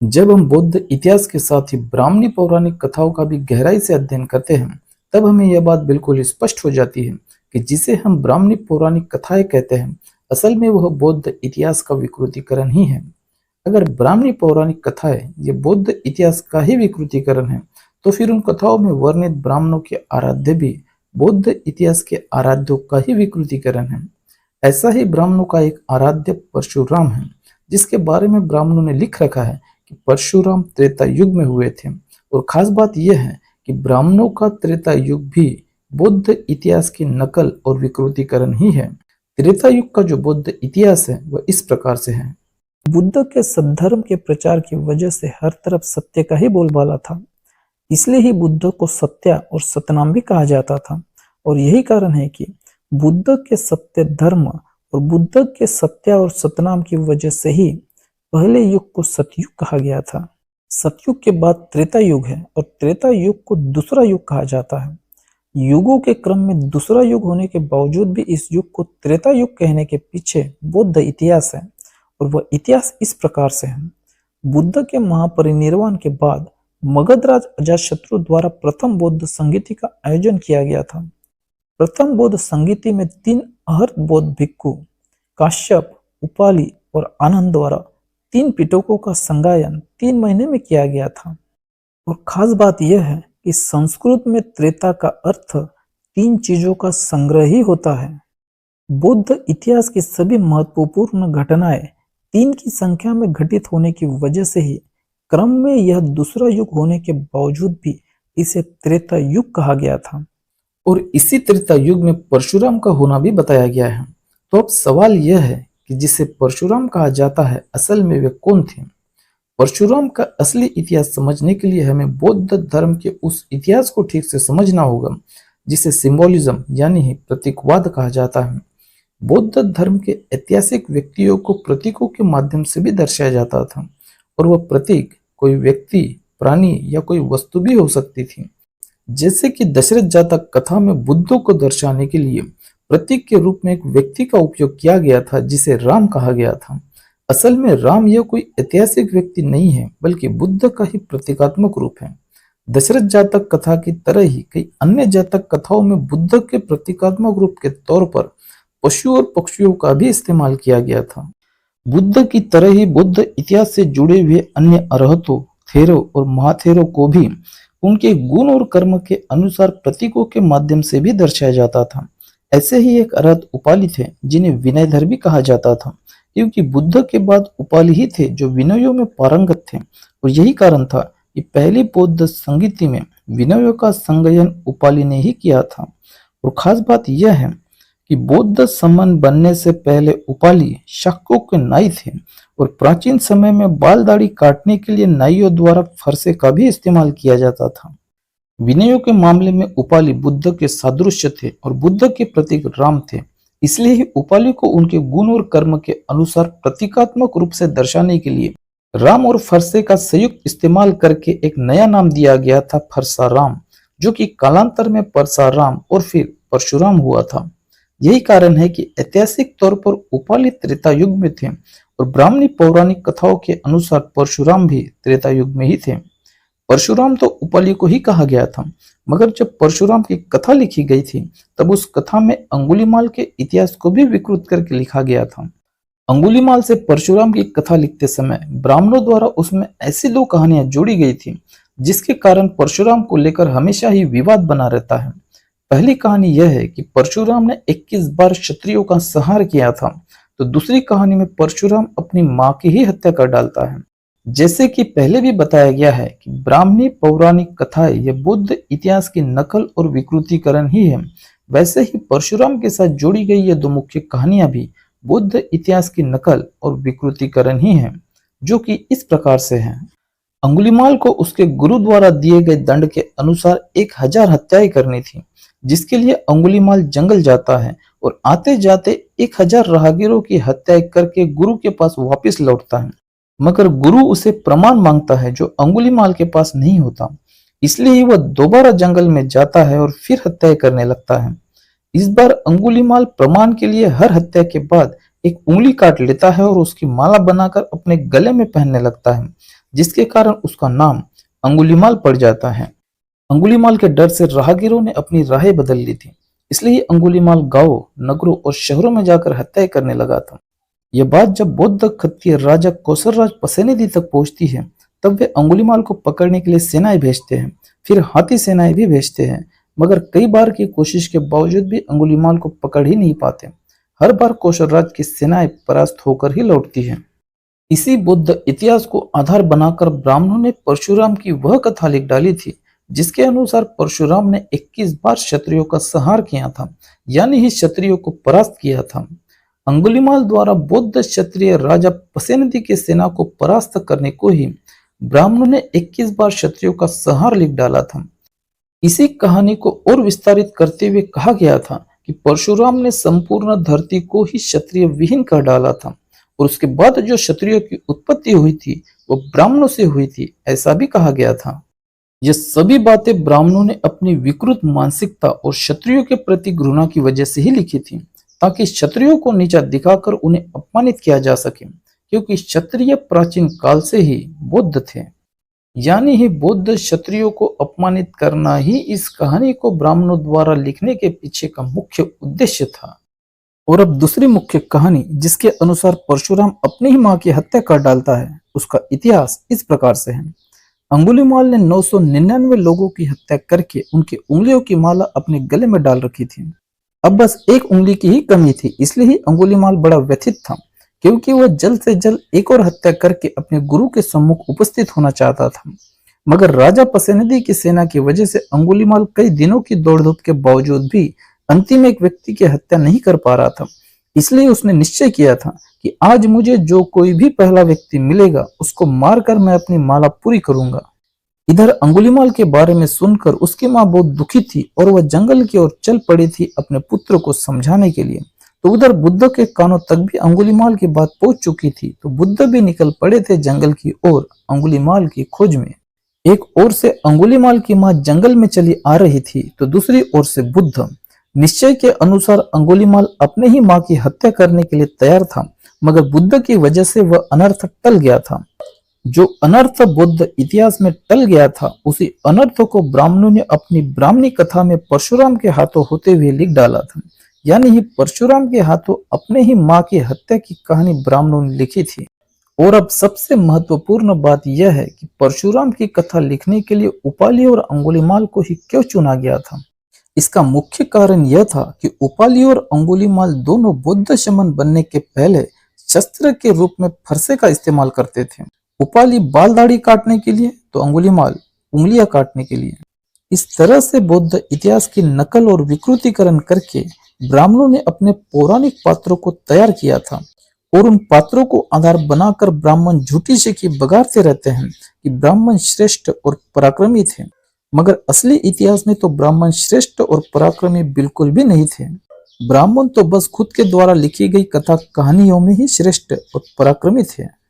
जब हम बौद्ध इतिहास के साथ ही ब्राह्मणी पौराणिक कथाओं का भी गहराई से अध्ययन करते हैं, तब हमें यह बात बिल्कुल स्पष्ट हो जाती है कि जिसे हम ब्राह्मणी पौराणिक कथाएं कहते हैं, असल में वह बौद्ध इतिहास का विकृतीकरण ही है। अगर ब्राह्मणी पौराणिक कथाएं ये बौद्ध इतिहास का ही विकृतीकरण है, तो फिर उन कथाओं में वर्णित ब्राह्मणों के आराध्य भी बौद्ध इतिहास के आराध्यों का ही विकृतीकरण है। ऐसा ही ब्राह्मणों का एक आराध्य परशुराम है, जिसके बारे में ब्राह्मणों ने लिख रखा है कि परशुराम त्रेता युग में हुए थे। और खास बात यह है कि ब्राह्मणों का त्रेता युग भी बौद्ध इतिहास की नकल और विकृतीकरण ही है। त्रेता युग का जो बौद्ध इतिहास है वह इस प्रकार से है। बुद्ध के सद्धर्म के प्रचार की वजह से हर तरफ सत्य का ही बोलबाला था। इसलिए ही बुद्ध को सत्या और सतनाम भी कहा जाता था। और यही कारण है कि बुद्ध के सत्य धर्म और बुद्ध के सत्या और सतनाम की वजह से ही पहले युग को सतयुग कहा गया था। सतयुग के बाद त्रेता युग है और त्रेता युग को दूसरा युग कहा जाता है। युगों के क्रम में दूसरा युग होने के बावजूद भी इस युग को त्रेता युग कहने के पीछे बौद्ध इतिहास है। और वह इतिहास इस प्रकार से है। बुद्ध के महापरिनिर्वाण के बाद मगधराज अजातशत्रु द्वारा प्रथम बौद्ध संगीति का आयोजन किया गया था। प्रथम बौद्ध संगीति में 3 अर्हत बौद्ध भिक्खु काश्यप, उपाली और आनंद द्वारा 3 पिटकों का संगायन 3 महीने में किया गया था। और खास बात यह है कि संस्कृत में त्रेता का अर्थ 3 चीजों का संग्रह ही होता है। बौद्ध इतिहास की सभी महत्वपूर्ण घटनाएं 3 की संख्या में घटित होने की वजह से ही क्रम में यह दूसरा युग होने के बावजूद भी इसे त्रेता युग कहा गया था। और इसी त्रेता युग में परशुराम का होना भी बताया गया है। तो अब सवाल यह है कि जिसे परशुराम कहा जाता है, असल में वे कौन थे? परशुराम का असली इतिहास समझने के लिए हमें बौद्ध धर्म के उस इतिहास को ठीक से समझना होगा जिसे सिंबोलिज्म यानी प्रतीकवाद कहा जाता है। बौद्ध धर्म के ऐतिहासिक व्यक्तियों को प्रतीकों के माध्यम से भी दर्शाया जाता था। और वह प्रतीक कोई व्यक्ति, प्राणी या कोई वस्तु भी हो सकती थी। जैसे कि दशरथ जातक कथा में बुद्ध को दर्शाने के लिए प्रतीक के रूप में एक व्यक्ति का उपयोग किया गया था जिसे राम कहा गया था। असल में राम यह कोई ऐतिहासिक व्यक्ति नहीं है, बल्कि बुद्ध का ही प्रतीकात्मक रूप है। दशरथ जातक कथा की तरह ही कई अन्य जातक कथाओं में बुद्ध के प्रतीकात्मक रूप के तौर पर पशु और पक्षियों का भी इस्तेमाल किया गया था। बुद्ध की तरह ही बौद्ध इतिहास से जुड़े हुए अन्य अरहतों, थेरों और महाथेरों को भी उनके गुण और कर्म के अनुसार प्रतीकों के माध्यम से भी दर्शाया जाता था। ऐसे ही एक अरहत उपाली थे जिन्हें विनयधर भी कहा जाता था, क्योंकि बुद्ध के बाद उपाली ही थे जो विनयों में पारंगत थे। और यही कारण था कि पहली बौद्ध संगीति में विनयों का संगयन उपाली ने ही किया था। और खास बात यह है कि बौद्ध सम्मान बनने से पहले उपाली शाक्यों के नाई थे। और प्राचीन समय में बाल दाढ़ी काटने के लिए नाइयों द्वारा फरसे का भी इस्तेमाल किया जाता था। विनयों के मामले में उपाली बुद्ध के सादृश्य थे और बुद्ध के प्रतीक राम थे। इसलिए ही उपाली को उनके गुण और कर्म के अनुसार प्रतीकात्मक रूप से दर्शाने के लिए राम और फरसे का संयुक्त इस्तेमाल करके एक नया नाम दिया गया था, फरसाराम, जो कि कालांतर में परसाराम और फिर परशुराम हुआ था। यही कारण है कि ऐतिहासिक तौर पर उपाली त्रेता युग में थे और ब्राह्मणी पौराणिक कथाओं के अनुसार परशुराम भी त्रेता युग में ही थे। परशुराम तो उपाली को ही कहा गया था, मगर जब परशुराम की कथा लिखी गई थी तब उस कथा में अंगुलीमाल के इतिहास को भी विकृत करके लिखा गया था। अंगुलीमाल से परशुराम की कथा लिखते समय ब्राह्मणों द्वारा उसमें ऐसी 2 कहानियां जोड़ी गई थी जिसके कारण परशुराम को लेकर हमेशा ही विवाद बना रहता है। पहली कहानी यह है कि परशुराम ने 21 बार क्षत्रियों का संहार किया था, तो दूसरी कहानी में परशुराम अपनी मां की ही हत्या कर डालता है। जैसे कि पहले भी बताया गया है कि ब्राह्मणी पौराणिक कथाएं यह बौद्ध इतिहास की नकल और विकृतीकरण ही है, वैसे ही परशुराम के साथ जोड़ी गई ये 2 मुख्य कहानियां भी बौद्ध इतिहास की नकल और विकृतीकरण ही है, जो कि इस प्रकार से है। अंगुलीमाल को उसके गुरु द्वारा दिए गए दंड के अनुसार 1000 हत्याएं करनी थी, जिसके लिए अंगुलीमाल जंगल जाता है और आते जाते 1000 राहगीरों की हत्याएं करके गुरु के पास वापस लौटता है। मगर गुरु उसे प्रमाण मांगता है जो अंगुलीमाल के पास नहीं होता। इसलिए ही वह दोबारा जंगल में जाता है और फिर हत्याएं करने लगता है। इस बार अंगुलीमाल प्रमाण के लिए हर हत्या के बाद एक उंगली काट लेता है और उसकी माला बनाकर अपने गले में पहनने लगता है, जिसके कारण उसका नाम अंगुलीमाल पड़ जाता है। अंगुलीमाल के डर से राहगीरों ने अपनी राहें बदल ली थी, इसलिए अंगुलीमाल गांवों, नगरों और शहरों में जाकर हत्याएं करने लगा था। यह बात जब बौद्ध क्षत्रिय राजा कौसलराज पसेनिधि तक पहुंचती है, तब वे अंगुलीमाल को पकड़ने के लिए सेनाएं भेजते हैं, फिर हाथी सेनाएं भी भेजते हैं, मगर कई बार की कोशिश के बावजूद भी अंगुलीमाल को पकड़ ही नहीं पाते। हर बार कौशलराज की सेनाएं परास्त होकर ही लौटती हैं। इसी बौद्ध इतिहास को आधार बनाकर ब्राह्मणों ने परशुराम की वह कथा लिख डाली थी, जिसके अनुसार परशुराम ने 21 बार क्षत्रियों का संहार किया था, यानी ही क्षत्रियों को परास्त किया था। अंगुलीमाल द्वारा बौद्ध क्षत्रिय राजा पसेनदी की सेना को परास्त करने को ही ब्राह्मणों ने 21 बार क्षत्रियों का संहार लिख डाला था। इसी कहानी को और विस्तारित करते हुए कहा गया था कि परशुराम ने संपूर्ण धरती को ही क्षत्रिय विहीन कर डाला था, और उसके बाद जो क्षत्रियों की उत्पत्ति हुई थी वो ब्राह्मणों से हुई थी, ऐसा भी कहा गया था। ये सभी बातें ब्राह्मणों ने अपनी विकृत मानसिकता और क्षत्रियों के प्रति घृणा की वजह से ही लिखी थी, ताकि क्षत्रियों को नीचा दिखाकर उन्हें अपमानित किया जा सके, क्योंकि क्षत्रिय प्राचीन काल से ही बौद्ध थे, यानी ही बौद्ध क्षत्रियों को अपमानित करना ही इस कहानी को ब्राह्मणों द्वारा लिखने के पीछे का मुख्य उद्देश्य था। और अब दूसरी मुख्य कहानी, जिसके अनुसार परशुराम अपनी ही मां की हत्या कर डालता है, उसका इतिहास इस प्रकार से है। अंगुलीमाल ने 999 लोगों की हत्या करके उनकी उंगलियों की माला अपने गले में डाल रखी थी। अब बस एक उंगली की ही कमी थी, इसलिए ही अंगुलीमाल बड़ा व्यथित था, क्योंकि वह जल्द से जल्द एक और हत्या करके अपने गुरु के सम्मुख उपस्थित होना चाहता था। मगर राजा पसेनिधि की सेना की वजह से अंगुलीमाल कई दिनों की दौड़-धूप के बावजूद भी अंतिम एक व्यक्ति की हत्या नहीं कर पा रहा था। इसलिए उसने निश्चय किया था कि आज मुझे जो कोई भी पहला व्यक्ति मिलेगा, उसको मारकर मैं अपनी माला पूरी करूंगा। इधर अंगुलीमाल के बारे में सुनकर उसकी मां बहुत दुखी थी और वह जंगल की ओर चल पड़ी थी अपने पुत्र को समझाने के लिए। तो उधर बुद्ध के कानों तक भी अंगुलीमाल की बात पहुंच चुकी थी, तो बुद्ध भी निकल पड़े थे जंगल की ओर अंगुलीमाल की खोज में। एक ओर से अंगुलीमाल की मां जंगल में चली आ रही थी, तो दूसरी ओर से बुद्ध। निश्चय के अनुसार अंगुलीमाल अपने ही मां की हत्या करने के लिए तैयार था, मगर बुद्ध की वजह से वह अनर्थ टल गया था। जो अनर्थ बौद्ध इतिहास में टल गया था, उसी अनर्थ को ब्राह्मणों ने अपनी ब्राह्मणी कथा में परशुराम के हाथों होते हुए लिख डाला था, यानी ही परशुराम के हाथों अपने ही मां की हत्या की कहानी ब्राह्मणों ने लिखी थी। और अब सबसे महत्वपूर्ण बात यह है कि परशुराम की कथा लिखने के लिए उपाली और अंगुलीमाल को ही क्यों चुना गया था। इसका मुख्य कारण यह था कि उपाली और अंगुलीमाल दोनों बौद्ध शमन बनने के पहले शस्त्र के रूप में फरसे का इस्तेमाल करते थे। उपाली बाल दाढ़ी काटने के लिए, तो अंगुलीमाल उंगलियां काटने के लिए। इस तरह से बौद्ध इतिहास की नकल और विकृतीकरण करके ब्राह्मणों ने अपने पौराणिक पात्रों को तैयार किया था, और उन पात्रों को आधार बनाकर ब्राह्मण झूठी शिकी बगाड़ते रहते हैं कि ब्राह्मण श्रेष्ठ और पराक्रमी थे, मगर असली इतिहास में तो ब्राह्मण श्रेष्ठ और पराक्रमी बिल्कुल भी नहीं थे। ब्राह्मण तो बस खुद के द्वारा लिखी गई कथा कहानियों में ही श्रेष्ठ और पराक्रमी थे।